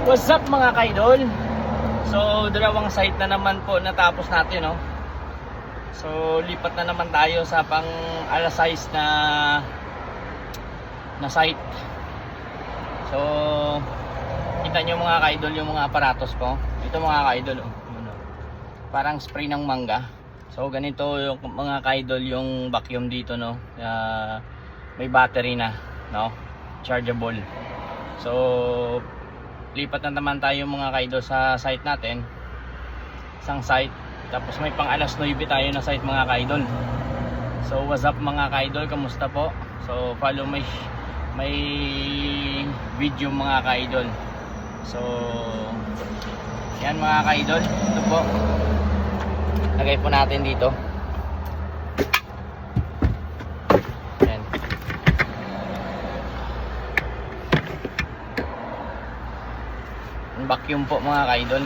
What's up mga kaidol? So dalawang site na naman po natapos natin, no? So lipat na naman tayo sa pang alas 6 na site. So kita nyo mga kaidol yung mga aparatos ko. Ito mga kaidol, oh. Parang spray ng mangga. So ganito yung mga kaidol yung vacuum dito, no? May battery na, no? Chargeable. So lipat na naman tayo mga kaidol sa site natin. Isang site. Tapos may pang alas 9 tayo na site mga kaidol. So what's up mga kaidol, kamusta po? So follow my video mga kaidol. So yan mga kaidol, ito po. Lagay po natin dito. Yan. Vacuum po mga kaidol.